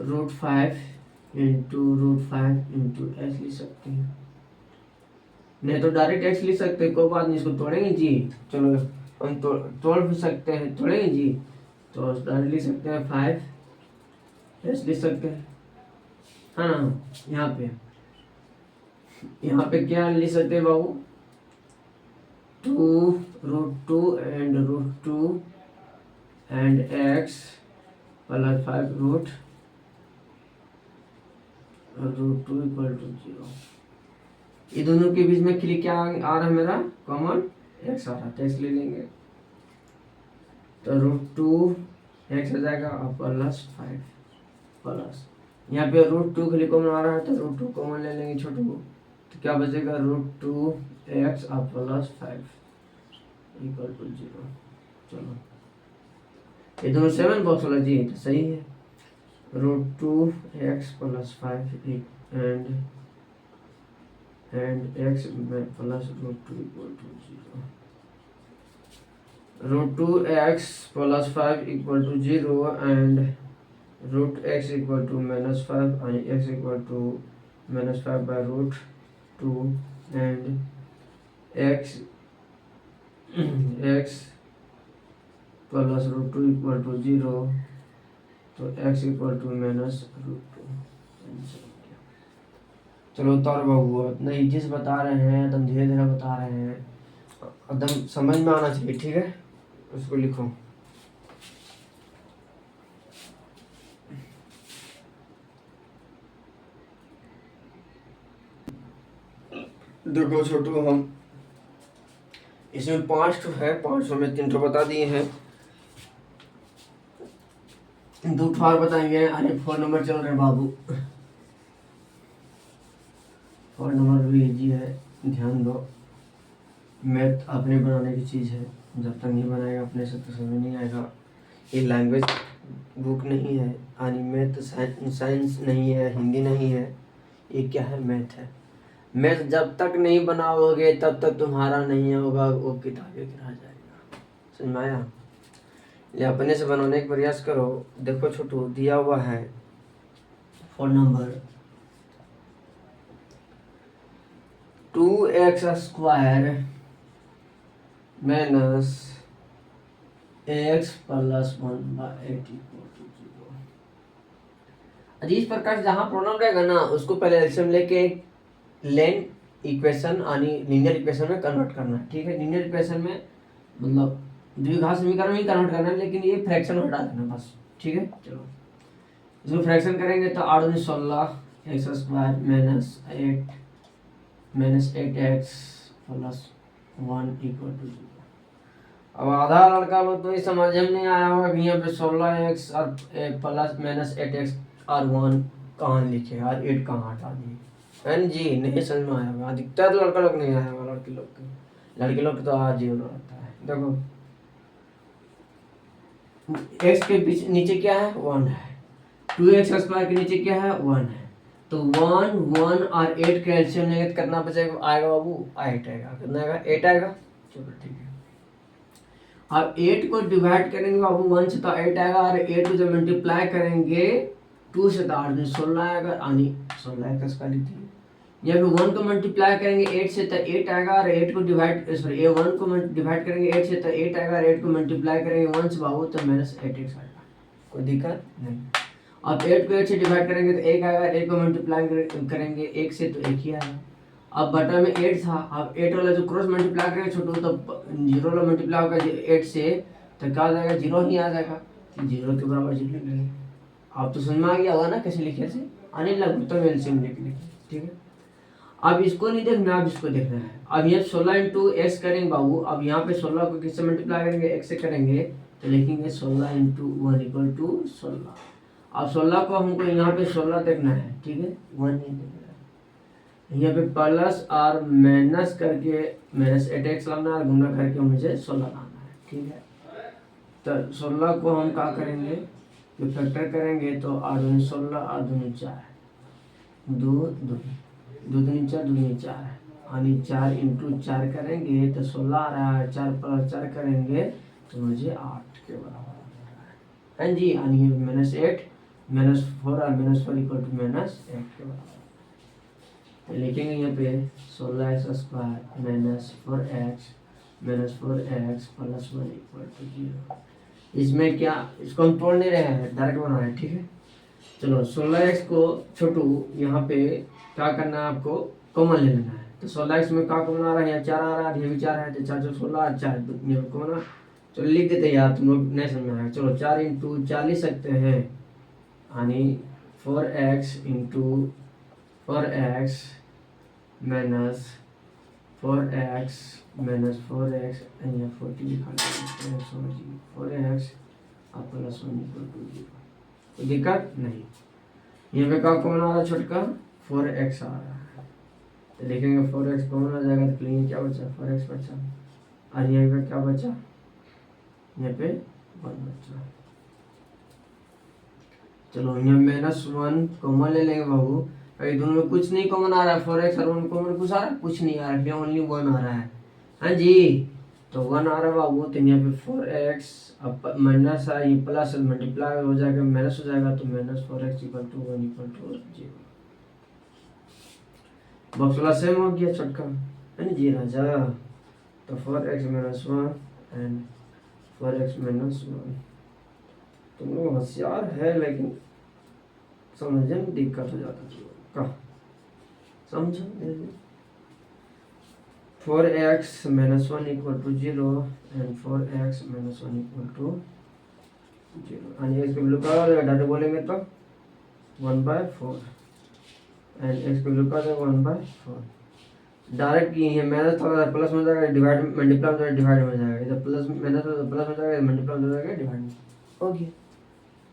[SPEAKER 1] √5 × √5 × x लिख सकते हैं, नहीं तो डायरेक्ट एक्स लिख सकते हैं, कोई बात नहीं, इसको तोड़ेंगे जी। चलो हम तोड़ भी सकते हैं, तोड़ेंगे जी। तो डायरेक्ट लिख सकते हैं 5 एक्स लिख सकते हैं, है ना। यहाँ पे क्या लिख सकते हैं बाबू, 2√2 and √2 and x plus 5√2 equal to 0। ये दोनों के बीच में के लिए क्या आ रहा है मेरा कॉमन, एक्स आ रहा है, तो एक्स ले लेंगे। तो √2 एक्स आ जाएगा और प्लस 5 प्लस यहाँ पे √2 के लिए कॉमन आ रहा है, तो √2 कॉमन ले लेंगे छोटे को। तो क्या बचेगा, √2 एक्स और प्लस 5 इक्वल टू 0। चलो ये दोनों 7 बॉक्स वाला जी, तो सही है। √2 x plus 5 and x plus √2 equal to 0। √2 x plus 5 equal to 0 and √x equal to -5 and x equal to -5 by √2 and x plus √2 equal to 0, तो x इक्वल टू -√2। चलो उतार बाबू, इतना इजी से बता रहे हैं, एकदम धीरे धीरे बता रहे हैं, एकदम समझ में आना चाहिए, ठीक है। उसको लिखो, देखो छोटू, हम इसमें 5 है, 5 में 3 बता दिए हैं, 2 और बताएंगे। अरे 4 नंबर चल रहे बाबू, 4 नंबर भी इजी है, ध्यान दो। मैथ अपने बनाने की चीज़ है, जब तक नहीं बनाएगा अपने से तो समझ नहीं आएगा। ये लैंग्वेज बुक नहीं है, यानी मैथ साइंस नहीं है, हिंदी नहीं है, ये क्या है, मैथ है। मैथ जब तक नहीं बनाओगे तब तक तुम्हारा नहीं होगा, वो किताबें गिरा जाएगा, समझ में आया। ये अपने से बनाने का प्रयास करो। देखो छोटू, दिया हुआ है 4 number, 2x² minus x plus 1/8 equal to 0। इस प्रकार से जहाँ प्रॉब्लम रहेगा ना, उसको पहले एलसीएम लेके लेन इक्वेशन यानी लीनियर इक्वेशन में कन्वर्ट करना है, ठीक है। लीनियर इक्वेशन में मतलब द्विघात समीकरण में कन्वर्ट करना है, लेकिन ये फ्रैक्शन हटा देना बस, ठीक है। चलो इसको फ्रैक्शन करेंगे तो 8 दूनी 16 x² minus 8x plus 1 equal to 0। अब आधा लड़का लोग तो ये समझ में नहीं आया होगा कि यहाँ पे 16x और प्लस माइनस 8x और 1 कहाँ लिखे और 8 कहाँ हटा दिए, है जी, नहीं समझ में आया होगा। अधिकतर लड़का लोग नहीं आया होगा, लड़की लोग तो आज ही रहता है। देखो x के बीच नीचे क्या है, 1 है, 2x² के नीचे क्या है, 1 है, तो 1 1 और 8 का एलसीएम लेंगे तो कितना बचेगा, आएगा बाबू 8 आएगा, कितना आएगा, 8 आएगा। चलो ठीक है, अब 8 को डिवाइड करेंगे बाबू 1 से तो 8 आएगा, और 8 को जब मल्टीप्लाई करेंगे 2 से तो 8 में 16 आएगा, यानी 16 का इसका लिखिए। या फिर 1 को मल्टीप्लाई करेंगे 8 से तो 8 आएगा, और 8 को डिवाइड सॉरी 1 को डिवाइड करेंगे 8 से तो 8 आएगा, और 8 को मल्टीप्लाई करेंगे 1 से बाबू तो -8x आएगा, कोई दिक्कत नहीं। अब 8 को 8 से डिवाइड करेंगे तो 1 आएगा, 8 को मल्टीप्लाई करेंगे 1 से तो 1 ही आएगा। अब बटा में 8 था, अब 8 वाला जो क्रॉस मल्टीप्लाई करेंगे छोटू तो 0 वाला मल्टीप्लाई होगा 8 से, तो क्या आ जाएगा, 0 ही आ जाएगा, 0 के बराबर 0 लिख लेंगे। आप तो समझ में आ गया होगा ना कैसे लिखे से, आने लग तो एलसीएम लिखे, ठीक है। अब इसको नहीं देखना, अब इसको देखना है। अब ये 16 इंटू एक्स करेंगे बाबू, अब यहाँ पे 16 को किससे मल्टीप्लाई करेंगे, x से करेंगे, तो लिखेंगे 16 इंटू 1 इक्वल टू 16। अब 16 को हमको यहाँ पे 16 देखना है, ठीक है, 1 नहीं देखना है। यहाँ पे प्लस और माइनस करके -8x लाना है, गुना करके मुझे 16 लाना है, ठीक है। तो 16 को हम क्या करेंगे, तो फैक्टर करेंगे तो 8 दूनी 16, 8 दूनी 4, 2 दूनी 4, 2 दूनी 4, यानी 4 इंटू 4 करेंगे तो 16 आ रहा है, 4 प्लस 4 करेंगे तो मुझे 8 के बराबर आ रहा है जी, यानी -8 -4 और -4 इक्वल टू -8 के बराबर। तो लिखेंगे यहाँ पे 16x² minus 4x plus 1 equal to 0। इसमें क्या, इसको हम तोड़ नहीं रहे हैं, डायरेक्ट बना रहे हैं, ठीक है। चलो 16x को छोटू यहाँ पे क्या करना है, आपको कॉमन ले लेना है। तो 16x में क्या कॉमन आ रहा है, यहाँ 4 आ रहा है, ये भी 4 है, तो 4 16 4 कॉमन। चलो लिख देते हैं यार, तुम लोग नहीं समझ में आएगा। चलो 4 इंटू 4 लिख सकते हैं, यानी 4x into 4x minus 4x minus 4x, यहाँ 40 लिखा है, 4x और प्लस 1 इक्वल टू 0। कोई दिक्कत नहीं। यहाँ पे क्या कॉमन आ रहा है, छोटका 4x आ रहा है, तो लिखेंगे 4x कॉमन आ जाएगा, तो लिखेंगे क्या बचा, 4x बचा, और यहाँ पे क्या बचा, यहाँ पे 1 बचा। चलो यहाँ -1 कॉमन ले लेंगे बाबू, भाई दोनों में कुछ नहीं कॉमन आ रहा है, 4x और 1 कॉमन कुछ आ रहा है, कुछ नहीं आ रहा है, यहाँ ओनली 1 आ रहा है। हाँ जी, तो 1 आ रहा है बाबू, तो यहाँ पे 4x अब माइनस है, ये प्लस मल्टीप्लाई हो जाएगा, माइनस हो जाएगा, तो -4x equal to 1 equal to 0। Box वाला सेम हो गया छोटका, है ना जी राजा। तो 4x minus 1 and 4x minus 1। तुम लोग होशियार है, लेकिन समझने में दिक्कत हो जाता है का, समझो। 4x minus 1 equal to 0 and 4x minus 1 equal to 0। And x की वैल्यू क्या हो जाएगा, डायरेक्ट बोलेंगे तो 1/4 एंड x की वैल्यू क्या हो जाएगा, 1/4। डायरेक्ट की है, माइनस थोड़ा प्लस में जाएगा, डिवाइड मल्टीप्लाई हो जाएगा, डिवाइड में जाएगा, इधर प्लस माइनस प्लस हो जाएगा, मल्टीप्लाई हो जाएगा, डिवाइड में हो गया।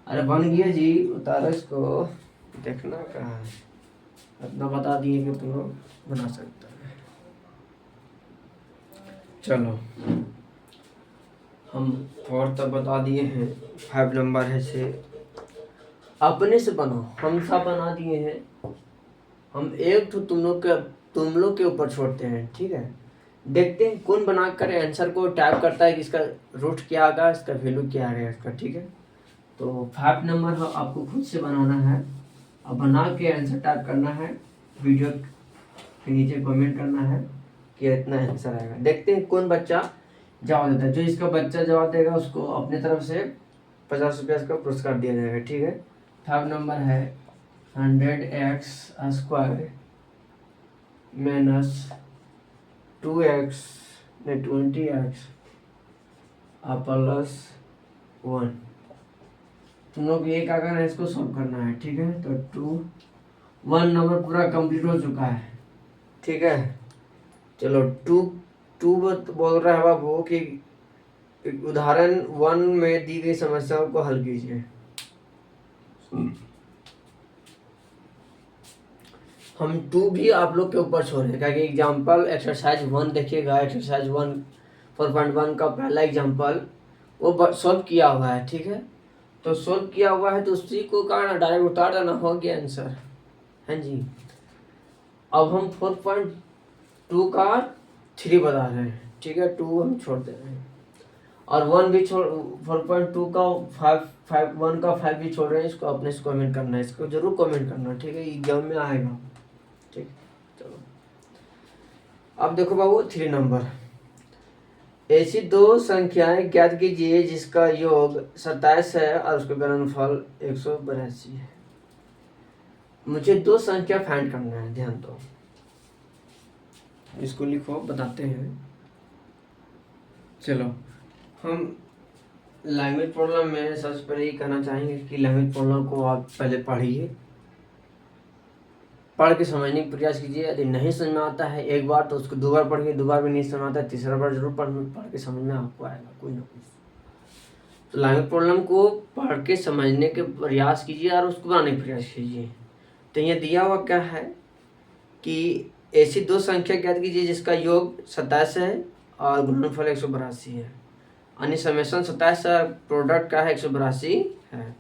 [SPEAKER 1] अरे बन गया जी, उतारो इसको, देखना कहाँ है, इतना बता दिए कि तुम लोग बना सकते हैं। चलो हम 4 तक बता दिए हैं, 5 नंबर है से अपने से बनो, हम सब बना दिए हैं। हम एक तो तुम लोग के ऊपर छोड़ते हैं, ठीक है। देखते हैं कौन बना कर आंसर को टाइप करता है कि इसका रूट क्या आएगा, इसका वैल्यू क्या आएगा इसका, ठीक है। तो 5 नंबर आपको खुद से बनाना है, और बना के आंसर टाइप करना है, वीडियो के नीचे कमेंट करना है कि इतना आंसर आएगा। देखते हैं कौन बच्चा जवाब देता है। जो इसका बच्चा जवाब देगा उसको अपने तरफ से 50 रुपये का पुरस्कार दिया जाएगा, ठीक है। 5 नंबर है 100x² माइनस 2x नहीं 20x प्लस 1। तुम लोग ये क्या करना है, इसको सॉल्व करना है, ठीक है। तो 1 नंबर पूरा कंप्लीट हो चुका है, ठीक है। चलो 2 बोल रहा है बाबू कि उदाहरण 1 में दी गई समस्याओं को हल कीजिए। हम 2 भी आप लोग के ऊपर छोड़ रहे हैं, एग्जाम्पल एक्सरसाइज 1 देखिएगा, एक्सरसाइज 1 4.1 का पहला एग्जाम्पल वो सॉल्व किया हुआ है, ठीक है। तो सॉल्व किया हुआ है, तो उसी को करना, डायरेक्ट उतार देना, हो गया आंसर, है जी। अब हम 4.2 का 3 बता रहे हैं, ठीक है, 2 हम छोड़ दे रहे हैं, और 1 भी छोड़, 4.2 का 1 का 5 भी छोड़ रहे हैं। इसको अपने से कमेंट करना है, इसको जरूर कमेंट करना, ठीक है, एग्जाम में आएगा, ठीक। चलो अब देखो बाबू 3 नंबर, ऐसी 2 संख्याएं ज्ञात कीजिए जिसका योग 27 है और उसका गुणनफल 182 है। मुझे 2 संख्या फाइंड करना है, ध्यान दो, इसको लिखो, बताते हैं। चलो हम लैंग्वेज प्रॉब्लम में सबसे पहले ये कहना चाहेंगे कि लैंग्वेज प्रॉब्लम को आप पहले पढ़िए, पढ़ के समझने का प्रयास कीजिए। यदि नहीं समझ में आता है एक बार, तो उसको 2 बार पढ़िए, 2 बार भी नहीं समझ आता है, तीसरा बार जरूर पढ़ के समझ में आपको आएगा कोई ना कुछ। तो लैंग्वेज प्रॉब्लम को पढ़ के समझने के प्रयास कीजिए और उसको बनाने का प्रयास कीजिए। तो ये दिया हुआ क्या है कि ऐसी 2 संख्या ज्ञात कीजिए जिसका योग 27 है और गुणनफल 182 है, यानी समेशन 27 है, प्रोडक्ट का है 182 है।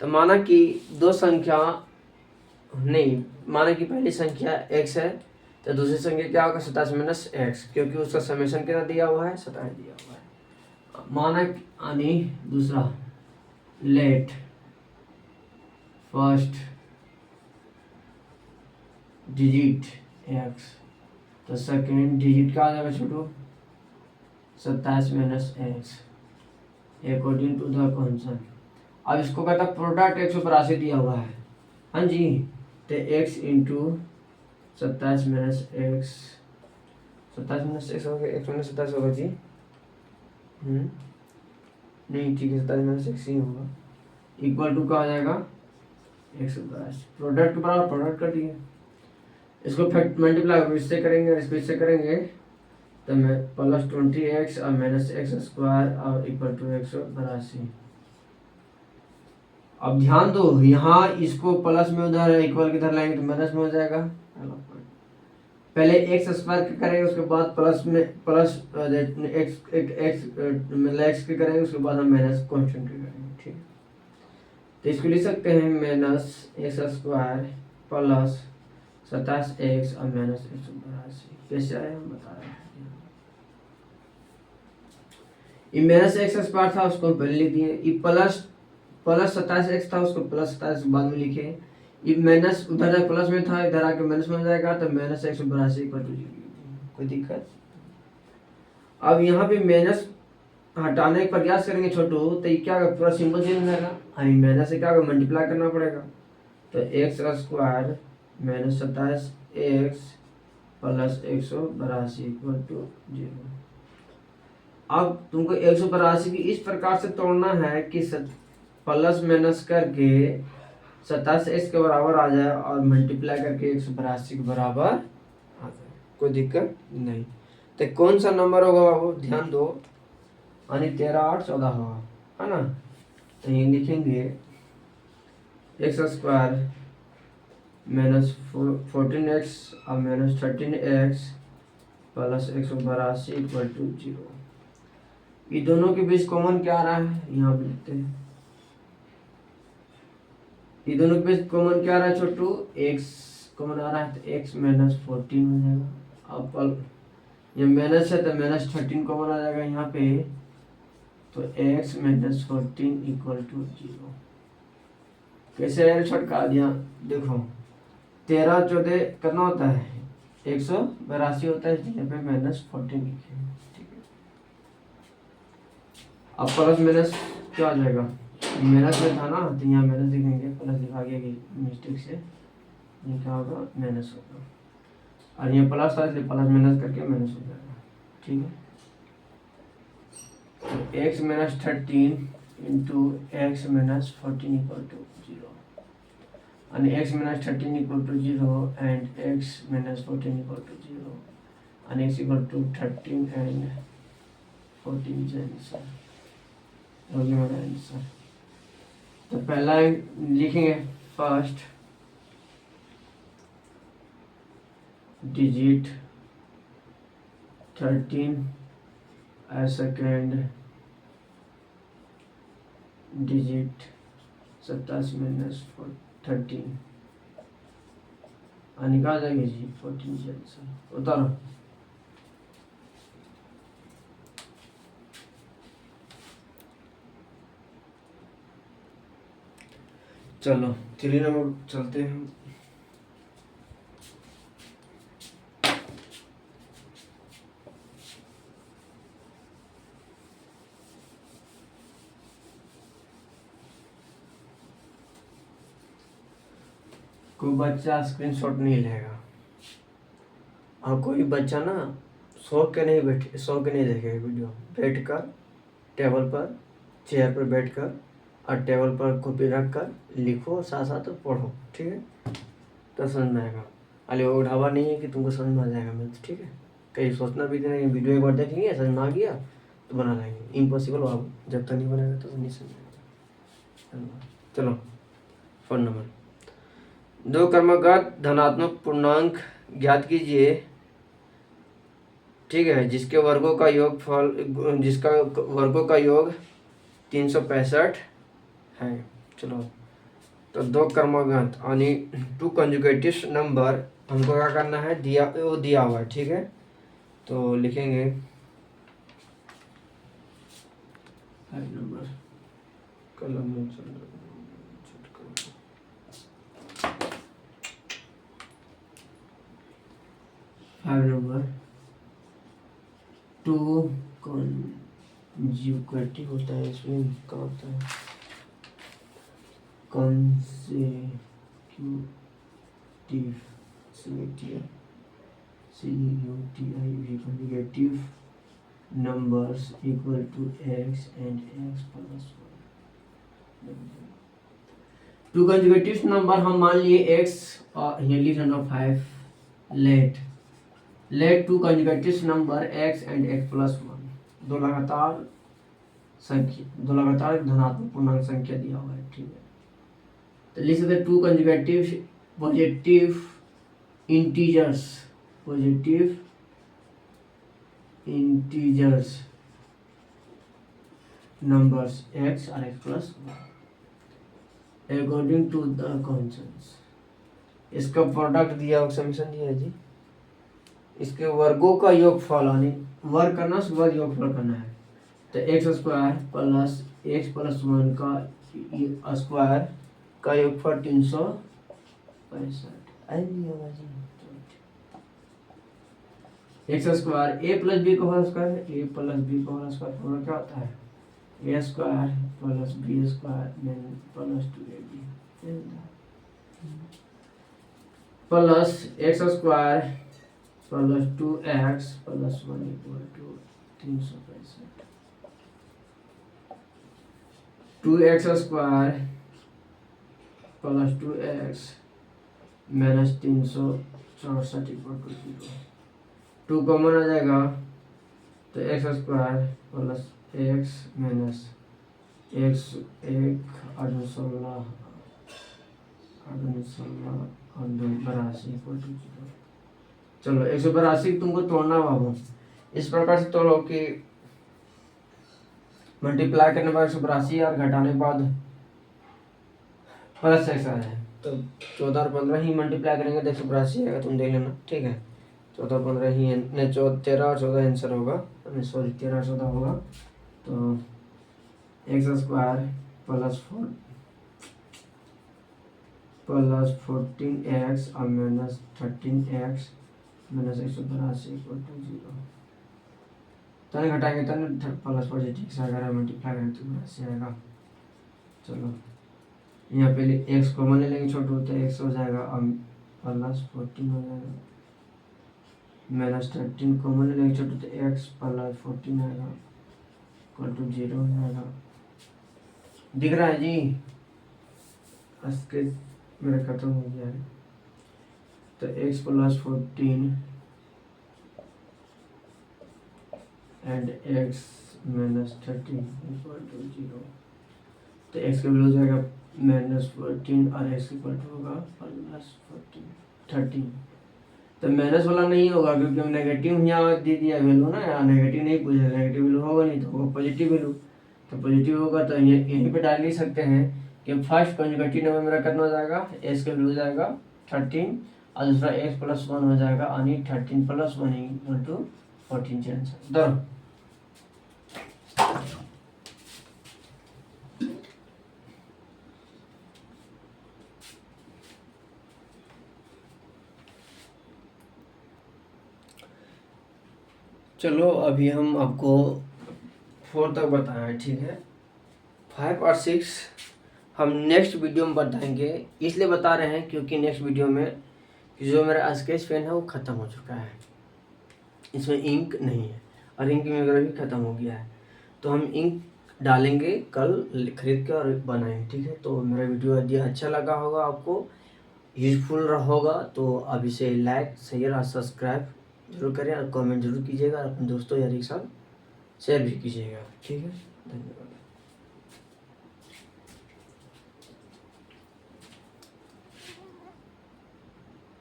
[SPEAKER 1] तो माना कि 2 संख्या नहीं, माना कि पहली संख्या x है, तो दूसरी संख्या क्या होगा, 27 माइनस x, क्योंकि उसका समेशन कितना दिया हुआ है, 27 दिया हुआ है। माना यानी दूसरा, लेट फर्स्ट डिजिट एक्स। तो सेकेंड डिजिट का आ जाएगा छोटू 27 minus x according to the question. अब इसको कहता है प्रोडक्ट 182 दिया हुआ है, हाँ जी, तो x into 27 minus x, 27 minus x होगा, एक्स माइनस 27 होगा जी, नहीं ठीक है 27 माइनस एक्स ही होगा, इक्वल टू का आ जाएगा 182। प्रोडक्ट के बराबर प्रोडक्ट कर दिए, इसको फैक्ट मल्टीप्लाई इससे करेंगे इससे करेंगे तो मैं +20x और माइनस एक्स स्क्वायर और इक्वल टू 182। अब ध्यान दो यहाँ इसको प्लस में उधर इक्वल किधर लाएंगे तो माइनस में हो जाएगा। पहले एक्स स्क्वायर के करेंगे उसके बाद प्लस में प्लस एक्स एक्स मतलब एक्स के करेंगे उसके बाद हम माइनस कॉन्स्टेंट के करेंगे, ठीक है। तो इसको लिख सकते हैं minus x square plus 27x और माइनस 182। कैसे आया हम बता रहे हैं। ये माइनस एक्स स्क्वायर था उसको पहले लिख दिए, ये प्लस 27x था उसको प्लस 27 बाद में लिखे, ये माइनस उधर प्लस में था इधर आके माइनस में हो जाएगा तो माइनस 182 इक्वल टू 0। कोई दिक्कत। अब यहाँ पे माइनस हटाने का प्रयास करेंगे छोटू तो ये क्या पूरा सिंबल चेंज हो जाएगा, हमें माइनस से क्या मल्टीप्लाई करना पड़ेगा, तो x square minus 27x plus 182 equal to 0। अब तुमको 182 की इस प्रकार से तोड़ना है कि प्लस माइनस करके 27x के बराबर आ जाए और मल्टीप्लाई करके 182 के बराबर आ जाए, कोई दिक्कत नहीं। तो कौन सा नंबर होगा बाबू ध्यान दो, यानी 13, 8, 14 होगा, है ना। तो ये लिखेंगे एक्स स्क्वायर माइनस 14x और minus 13x plus 182 equal to 0। ये दोनों के बीच कॉमन क्या आ रहा है यहाँ पे लिखते हैं, ये दोनों के बीच कॉमन क्या आ रहा है छोटू, x कॉमन आ रहा है तो x माइनस 14 हो जाएगा। अब ये माइनस है तो माइनस 13 कॉमन आ जाएगा यहाँ पे, तो x माइनस 14 इक्वल टू 0। कैसे यार छटका दिया, देखो 13 14 करना होता है 182 होता है, यहाँ पे माइनस 14 लिखे, ठीक है। अब प्लस माइनस क्या आ जाएगा, माइनस में था ना तो यहाँ माइनस लिखेंगे, प्लस लिखा गया कि मिस्टेक से, ये क्या होगा माइनस होगा, और ये प्लस था इसलिए प्लस माइनस करके माइनस हो जाएगा, ठीक है। तो x minus 13 into x minus 14 equal to 0, and x minus 13 equal to 0 and x minus 14 equal to 0 and x equal to 13 and 14 is answer, हो गया मेरा आंसर। तो पहला लिखेंगे फर्स्ट डिजिट 13 और सेकेंड डिजिट 27 माइनस 13 निकाल जाएंगे जी 14 जी आंसर, उतारो। चलो 3 नंबर चलते हैं। कोई बच्चा स्क्रीनशॉट नहीं लेगा और कोई बच्चा ना सो के नहीं देखेगा वीडियो, बैठकर टेबल पर चेयर पर बैठकर और टेबल पर कॉपी रख कर लिखो, साथ साथ पढ़ो, ठीक है, तो समझ में आएगा। अरे वो ढाबा नहीं है कि तुमको समझ में आ जाएगा मैथ, ठीक है। कहीं सोचना भी नहीं, वीडियो एक बार देख लेंगे समझ में आ गया तो बना लेंगे, इम्पॉसिबल हो, जब तक नहीं बनेगा तो नहीं समझेगा। चलो 4 नंबर, दो क्रमागत धनात्मक पूर्णांक ज्ञात कीजिए, ठीक है, जिसका वर्गों का योग 365 है। चलो तो दो क्रमागत यानी 2 कंजुगेटिव नंबर हमको क्या करना है, दिया हुआ है, ठीक है। तो लिखेंगे 5 नंबर कलम में 5 नंबर 2 कॉन्जिक्यूटिव होता है, इसमें क्या होता है, consecutive consecutive numbers equal to x and x plus 1. Two conjugative number हम मान लिए x और here लिख रहा 5. let two conjugative number x and x plus 1, दो लगातार धनात्मक पूर्णांक संख्या दिया हुआ है, ठीक है। तो लिख सकते two conjugative positive integers numbers x और x plus 1 according to the constants। इसका प्रोडक्ट दिया हुआ समीकरण दिया है जी, इसके वर्गों का योगफल यानी वर्ग करना उसके बाद योगफल करना है। तो x square plus x plus 1 का स्क्वायर का योगफल 365 x square a plus b का होल स्क्वायर पूरा क्या होता है a square plus b square plus 2ab plus x square plus 2x plus 1 equal to 365 2x square plus 2x minus 364 equal to 0। 2 common आ जाएगा तो x square plus x minus x 1 और 16 और 82 equal to 0। चलो 182 तुमको तोड़ना बाबू, इस प्रकार से तोड़ो कि मल्टीप्लाई करने के बाद 182 और घटाने के बाद प्लस एक्स आ जाए, तो 14 और 15 ही मल्टीप्लाई करेंगे तो 182 आएगा, तुम देख लेना, ठीक है। 14 15 ही नहीं 13 और 14 आंसर होगा, सॉरी 13 और 14 होगा। तो एक्स स्क्वायर प्लस 14x और minus 13x minus 182 equal to 0। तने घटाएंगे तने प्लस पॉजिटिव से अगर मल्टीप्लाई करें तो ऐसे आएगा। चलो यहाँ पे एक्स कॉमन ले लेंगे, छोटे होते एक्स हो जाएगा और प्लस 14 हो जाएगा, माइनस 13 कॉमन ले लेंगे, छोटे तो एक्स प्लस 14 आएगा इक्वल टू 0 हो जाएगा। दिख रहा है जी, इसके मेरा खत्म हो गया है। तो x plus 14 and x minus 13 equal to 0। तो x का वैल्यू हो जाएगा माइनस 14 और x इक्वल टू होगा प्लस 13। तो माइनस वाला नहीं होगा क्योंकि हम नेगेटिव यहाँ दे दिया वैल्यू ना, यहाँ नेगेटिव नहीं पूछा, नेगेटिव वैल्यू होगा नहीं तो होगा पॉजिटिव वैल्यू। तो पॉजिटिव होगा तो यहीं पे डाल ही सकते हैं कि फर्स्ट कंजुगेटिव नंबर मेरा कितना हो जाएगा, x का वैल्यू हो जाएगा 13 और दूसरा x प्लस 1 हो जाएगा यानी 13 प्लस 1 इक्वल टू 14 के आंसर। दो चलो अभी हम आपको 4 तक बताएं, ठीक है। 5 और 6 हम नेक्स्ट वीडियो में बताएंगे, इसलिए बता रहे हैं क्योंकि नेक्स्ट वीडियो में जो मेरा स्केच पेन है वो ख़त्म हो चुका है, इसमें इंक नहीं है और इंक वगैरह भी ख़त्म हो गया है। तो हम इंक डालेंगे कल खरीद के और बनाएंगे, ठीक है। तो मेरा वीडियो यदि अच्छा लगा होगा, आपको यूजफुल होगा तो आप इसे लाइक शेयर और सब्सक्राइब जरूर करें और कमेंट जरूर कीजिएगा और अपने दोस्तों यारी के साथ शेयर भी कीजिएगा, ठीक है। धन्यवाद।